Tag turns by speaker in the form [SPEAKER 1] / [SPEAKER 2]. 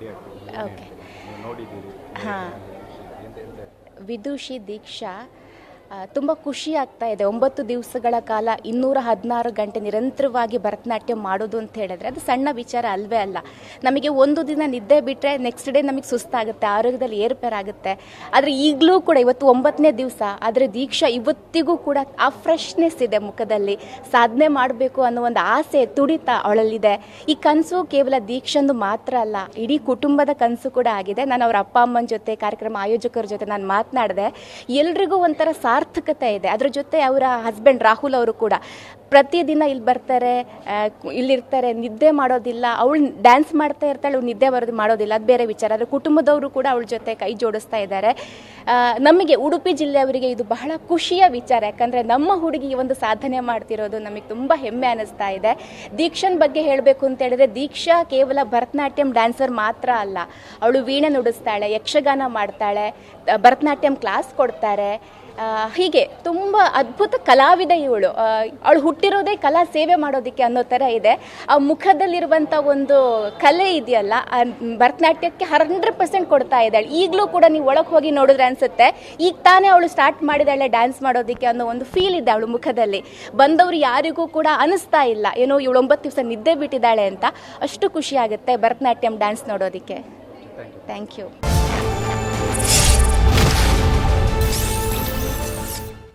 [SPEAKER 1] Ready ಆಗ್ತೀವಿ
[SPEAKER 2] okay.
[SPEAKER 1] ನೀವು ನೋಡಿದ್ದೀರಿ
[SPEAKER 2] ಹಾಂ.
[SPEAKER 1] ಅಂತ ಹೇಳ್ತಾರೆ.
[SPEAKER 2] ವಿದುಷಿ ದೀಕ್ಷಾ ತುಂಬ ಖುಷಿ ಆಗ್ತಾ ಇದೆ. 9 ದಿವಸಗಳ ಕಾಲ 216 ಗಂಟೆ ನಿರಂತರವಾಗಿ ಭರತನಾಟ್ಯ ಮಾಡೋದು ಅಂತ ಹೇಳಿದ್ರೆ ಅದು ಸಣ್ಣ ವಿಚಾರ ಅಲ್ವೇ ಅಲ್ಲ. ನಮಗೆ ಒಂದು ದಿನ ನಿದ್ದೆ ಬಿಟ್ಟರೆ ನೆಕ್ಸ್ಟ್ ಡೇ ನಮಗೆ ಸುಸ್ತಾಗುತ್ತೆ, ಆರೋಗ್ಯದಲ್ಲಿ ಏರುಪೇರಾಗುತ್ತೆ. ಆದರೆ ಈಗಲೂ ಕೂಡ ಇವತ್ತು 9ನೇ ದಿವಸ, ಆದರೆ ದೀಕ್ಷಾ ಇವತ್ತಿಗೂ ಕೂಡ ಆ ಫ್ರೆಶ್ನೆಸ್ ಇದೆ ಮುಖದಲ್ಲಿ. ಸಾಧನೆ ಮಾಡಬೇಕು ಅನ್ನೋ ಒಂದು ಆಸೆ ತುಡಿತ ಅವಳಲ್ಲಿದೆ. ಈ ಕನಸು ಕೇವಲ ದೀಕ್ಷಂದು ಮಾತ್ರ ಅಲ್ಲ, ಇಡೀ ಕುಟುಂಬದ ಕನಸು ಕೂಡ ಆಗಿದೆ. ನಾನು ಅವ್ರ ಅಪ್ಪ ಅಮ್ಮನ ಜೊತೆ, ಕಾರ್ಯಕ್ರಮ ಆಯೋಜಕರ ಜೊತೆ ನಾನು ಮಾತನಾಡಿದೆ. ಎಲ್ರಿಗೂ ಒಂಥರ ಸಾರ್ಥಕತೆ ಇದೆ. ಅದ್ರ ಜೊತೆ ಅವರ ಹಸ್ಬೆಂಡ್ ರಾಹುಲ್ ಅವರು ಕೂಡ ಪ್ರತಿದಿನ ಇಲ್ಲಿ ಬರ್ತಾರೆ, ಇಲ್ಲಿರ್ತಾರೆ, ನಿದ್ದೆ ಮಾಡೋದಿಲ್ಲ. ಅವಳು ಡ್ಯಾನ್ಸ್ ಮಾಡ್ತಾ ಇರ್ತಾಳೆ, ಅವಳು ನಿದ್ದೆ ಮಾಡೋದಿಲ್ಲ, ಅದು ಬೇರೆ ವಿಚಾರ. ಆದರೆ ಕುಟುಂಬದವರು ಕೂಡ ಅವಳ ಜೊತೆ ಕೈ ಜೋಡಿಸ್ತಾ ಇದ್ದಾರೆ. ನಮಗೆ ಉಡುಪಿ ಜಿಲ್ಲೆಯವರಿಗೆ ಇದು ಬಹಳ ಖುಷಿಯ ವಿಚಾರ. ಯಾಕಂದರೆ ನಮ್ಮ ಹುಡುಗಿ ಈ ಒಂದು ಸಾಧನೆ ಮಾಡ್ತಿರೋದು ನಮಗೆ ತುಂಬ ಹೆಮ್ಮೆ ಅನ್ನಿಸ್ತಾ ಇದೆ. ದೀಕ್ಷನ್ ಬಗ್ಗೆ ಹೇಳಬೇಕು ಅಂತ ಹೇಳಿದ್ರೆ, ದೀಕ್ಷಾ ಕೇವಲ ಭರತನಾಟ್ಯಂ ಡ್ಯಾನ್ಸರ್ ಮಾತ್ರ ಅಲ್ಲ, ಅವಳು ವೀಣೆ ನುಡಿಸ್ತಾಳೆ, ಯಕ್ಷಗಾನ ಮಾಡ್ತಾಳೆ, ಭರತನಾಟ್ಯಂ ಕ್ಲಾಸ್ ಕೊಡ್ತಾರೆ. ಹೀಗೆ ತುಂಬ ಅದ್ಭುತ ಕಲಾವಿದ ಇವಳು. ಅವಳು ಹುಟ್ಟಿರೋದೇ ಕಲಾ ಸೇವೆ ಮಾಡೋದಕ್ಕೆ ಅನ್ನೋ ಥರ ಇದೆ. ಆ ಮುಖದಲ್ಲಿರುವಂಥ ಒಂದು ಕಲೆ ಇದೆಯಲ್ಲ, ಭರತನಾಟ್ಯಕ್ಕೆ 100% ಕೊಡ್ತಾ ಇದ್ದಾಳೆ. ಈಗಲೂ ಕೂಡ ನೀವು ಒಳಗೆ ಹೋಗಿ ನೋಡಿದ್ರೆ ಅನಿಸುತ್ತೆ ಈಗ ತಾನೇ ಅವಳು ಸ್ಟಾರ್ಟ್ ಮಾಡಿದಾಳೆ ಡ್ಯಾನ್ಸ್ ಮಾಡೋದಕ್ಕೆ ಅನ್ನೋ ಒಂದು ಫೀಲ್ ಇದೆ ಅವಳು ಮುಖದಲ್ಲಿ. ಬಂದವರು ಯಾರಿಗೂ ಕೂಡ ಅನಿಸ್ತಾ ಇಲ್ಲ ಏನೋ ಇವಳು 9 ದಿವಸ ನಿದ್ದೆ ಬಿಟ್ಟಿದ್ದಾಳೆ ಅಂತ. ಅಷ್ಟು ಖುಷಿ ಆಗುತ್ತೆ ಭರತನಾಟ್ಯಂ ಡ್ಯಾನ್ಸ್ ನೋಡೋದಕ್ಕೆ. Thank you.